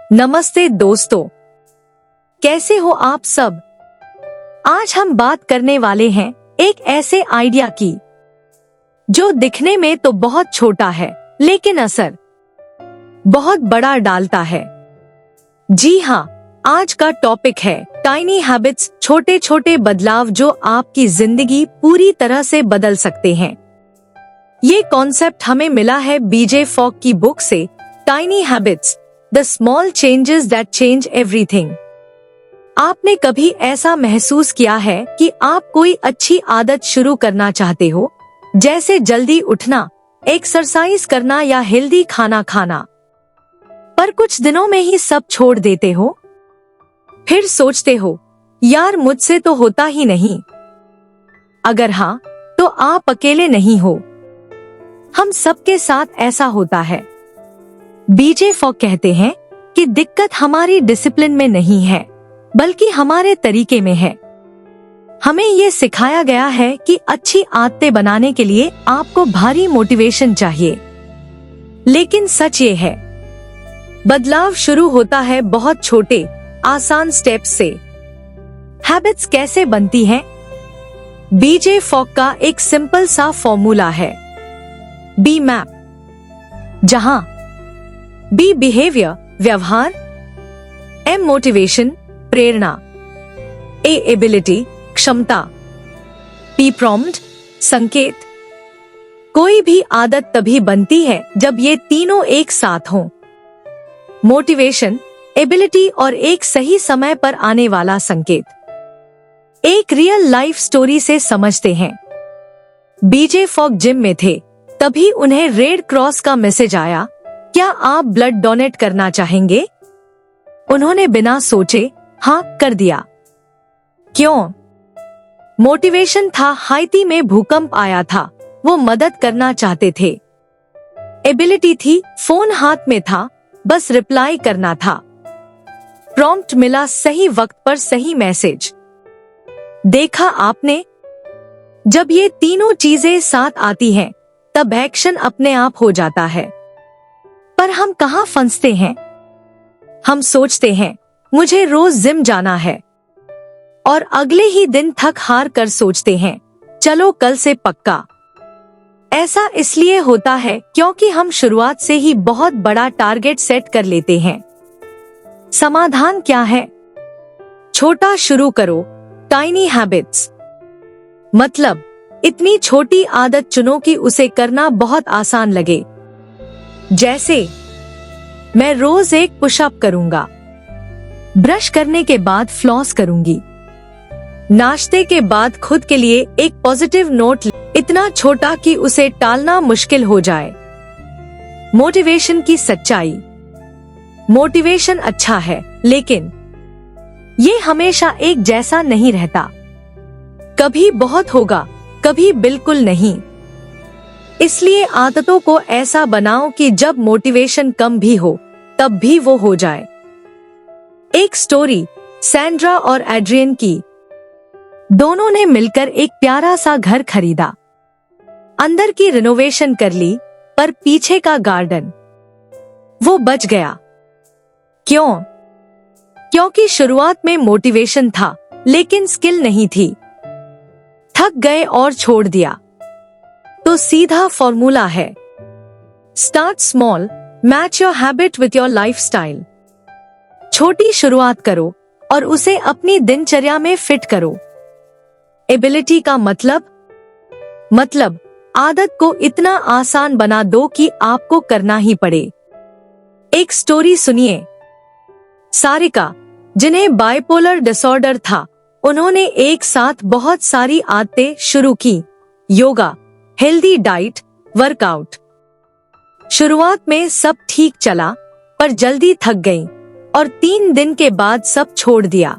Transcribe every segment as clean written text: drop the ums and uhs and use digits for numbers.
नमस्ते दोस्तों, कैसे हो आप सब। आज हम बात करने वाले हैं एक ऐसे आइडिया की जो दिखने में तो बहुत छोटा है लेकिन असर बहुत बड़ा डालता है। जी हाँ, आज का टॉपिक है टाइनी हैबिट्स, छोटे छोटे बदलाव जो आपकी जिंदगी पूरी तरह से बदल सकते हैं। ये कॉन्सेप्ट हमें मिला है बीजे फॉक की बुक से, tiny habits, the small changes that change everything. आपने कभी ऐसा महसूस किया है कि आप कोई अच्छी आदत शुरू करना चाहते हो, जैसे जल्दी उठना, एक्सरसाइज करना या हेल्दी खाना खाना, पर कुछ दिनों में ही सब छोड़ देते हो? फिर सोचते हो, यार मुझसे तो होता ही नहीं। अगर हाँ, तो आप अकेले नहीं हो। हम सबके साथ ऐसा होता है। बीजे फॉक कहते हैं कि दिक्कत हमारी डिसिप्लिन में नहीं है, बल्कि हमारे तरीके में है। हमें ये सिखाया गया है कि अच्छी आदतें बनाने के लिए आपको भारी मोटिवेशन चाहिए, लेकिन सच ये है, बदलाव शुरू होता है बहुत छोटे आसान स्टेप्स से। हैबिट्स कैसे बनती हैं? बीजे फॉक का एक सिंपल सा फॉर्मूला है, बी मैप, जहां बी बिहेवियर व्यवहार, एम मोटिवेशन प्रेरणा, ए एबिलिटी क्षमता, पी प्रॉम्प्ट संकेत। कोई भी आदत तभी बनती है जब ये तीनों एक साथ हों, मोटिवेशन, एबिलिटी और एक सही समय पर आने वाला संकेत। एक रियल लाइफ स्टोरी से समझते हैं। बीजे फॉक जिम में थे, तभी उन्हें रेड क्रॉस का मैसेज आया, क्या आप ब्लड डोनेट करना चाहेंगे? उन्होंने बिना सोचे हाँ कर दिया। क्यों? मोटिवेशन था, हाइती में भूकंप आया था, वो मदद करना चाहते थे। एबिलिटी थी, फोन हाथ में था, बस रिप्लाई करना था। प्रॉम्प्ट मिला, सही वक्त पर सही मैसेज। देखा आपने, जब ये तीनों चीजें साथ आती हैं, तब एक्शन अपने आप हो जाता है। पर हम कहाँ फंसते हैं? हम सोचते हैं, मुझे रोज जिम जाना है, और अगले ही दिन थक हार कर सोचते हैं, चलो कल से पक्का। ऐसा इसलिए होता है क्योंकि हम शुरुआत से ही बहुत बड़ा टारगेट सेट कर लेते हैं। समाधान क्या है? छोटा शुरू करो, टाइनी हैबिट्स। मतलब इतनी छोटी आदत चुनो कि उसे करना बहुत आसान लगे। जैसे मैं रोज एक पुशअप करूंगा, ब्रश करने के बाद फ्लॉस करूंगी, नाश्ते के बाद खुद के लिए एक पॉजिटिव नोट। इतना छोटा कि उसे टालना मुश्किल हो जाए। मोटिवेशन की सच्चाई, मोटिवेशन अच्छा है, लेकिन ये हमेशा एक जैसा नहीं रहता। कभी बहुत होगा, कभी बिल्कुल नहीं। इसलिए आदतों को ऐसा बनाओ कि जब मोटिवेशन कम भी हो, तब भी वो हो जाए। एक स्टोरी सैंड्रा और एड्रियन की। दोनों ने मिलकर एक प्यारा सा घर खरीदा। अंदर की रिनोवेशन कर ली, पर पीछे का गार्डन वो बच गया। क्यों? क्योंकि शुरुआत में मोटिवेशन था, लेकिन स्किल नहीं थी। थक गए और छोड़ दिया। तो सीधा फॉर्मूला है, start small, match your habit with your lifestyle. छोटी शुरुआत करो और उसे अपनी दिनचर्या में फिट करो। एबिलिटी का मतलब आदत को इतना आसान बना दो कि आपको करना ही पड़े। एक स्टोरी सुनिए। सारिका, जिन्हें बाइपोलर डिसऑर्डर था, उन्होंने एक साथ बहुत सारी आदतें शुरू की, योगा, हेल्दी डाइट, वर्कआउट। शुरुआत में सब ठीक चला, पर जल्दी थक गई और 3 दिन के बाद सब छोड़ दिया।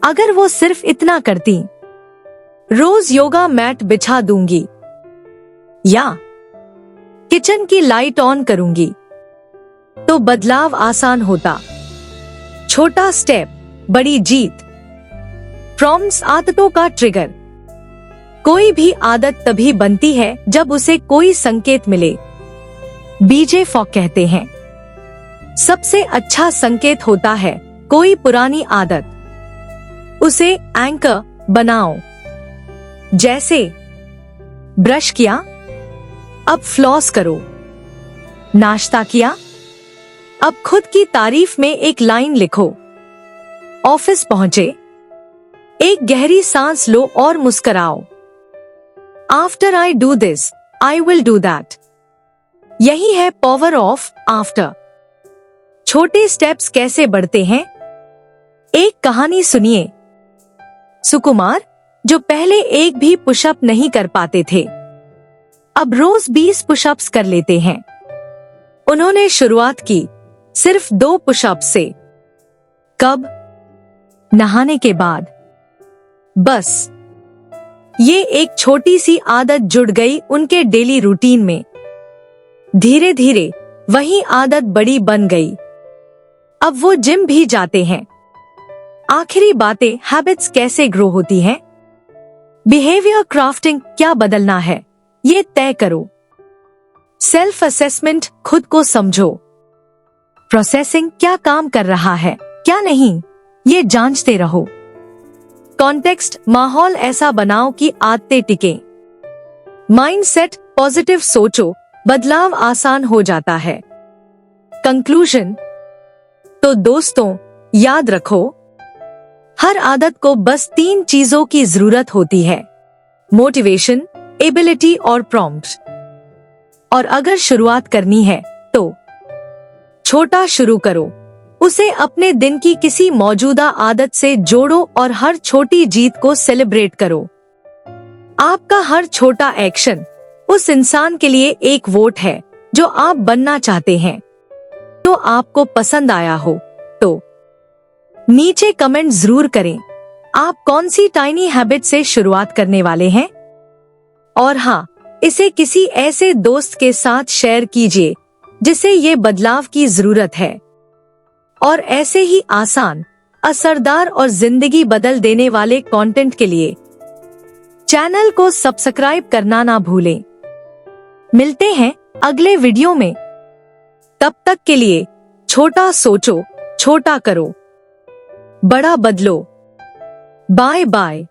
अगर वो सिर्फ इतना करती, रोज योगा मैट बिछा दूंगी या किचन की लाइट ऑन करूंगी, तो बदलाव आसान होता। छोटा स्टेप, बड़ी जीत। प्रॉम्प्ट्स आदतों का ट्रिगर। कोई भी आदत तभी बनती है जब उसे कोई संकेत मिले। बीजे फॉक कहते हैं, सबसे अच्छा संकेत होता है कोई पुरानी आदत। उसे एंकर बनाओ। जैसे ब्रश किया, अब फ्लॉस करो। नाश्ता किया, अब खुद की तारीफ में एक लाइन लिखो। ऑफिस पहुंचे, एक गहरी सांस लो और मुस्कुराओ। After I do this, I will do that. यही है पावर ऑफ आफ्टर। छोटे स्टेप्स कैसे बढ़ते हैं? एक कहानी सुनिए। सुकुमार, जो पहले एक भी पुशअप नहीं कर पाते थे, अब रोज 20 पुशअप्स कर लेते हैं। उन्होंने शुरुआत की सिर्फ 2 पुशअप से। कब? नहाने के बाद। बस ये एक छोटी सी आदत जुड़ गई उनके डेली रूटीन में। धीरे धीरे वही आदत बड़ी बन गई। अब वो जिम भी जाते हैं। आखिरी बातें, हैबिट्स कैसे ग्रो होती हैं? बिहेवियर क्राफ्टिंग, क्या बदलना है ये तय करो। सेल्फ असेसमेंट, खुद को समझो। प्रोसेसिंग, क्या काम कर रहा है क्या नहीं, ये जांचते रहो। कॉन्टेक्स्ट, माहौल ऐसा बनाओ कि आदतें टिकें। माइंडसेट, पॉजिटिव सोचो, बदलाव आसान हो जाता है। कंक्लूजन, तो दोस्तों याद रखो, हर आदत को बस 3 चीजों की जरूरत होती है, मोटिवेशन, एबिलिटी और प्रॉम्प्ट। और अगर शुरुआत करनी है तो छोटा शुरू करो। उसे अपने दिन की किसी मौजूदा आदत से जोड़ो और हर छोटी जीत को सेलिब्रेट करो। आपका हर छोटा एक्शन उस इंसान के लिए एक वोट है जो आप बनना चाहते हैं। तो आपको पसंद आया हो तो नीचे कमेंट जरूर करें, आप कौन सी टाइनी हैबिट से शुरुआत करने वाले हैं। और हाँ, इसे किसी ऐसे दोस्त के साथ शेयर कीजिए जिसे ये बदलाव की जरूरत है। और ऐसे ही आसान, असरदार और जिंदगी बदल देने वाले कंटेंट के लिए चैनल को सब्सक्राइब करना ना भूलें। मिलते हैं अगले वीडियो में। तब तक के लिए छोटा सोचो, छोटा करो, बड़ा बदलो। Bye bye.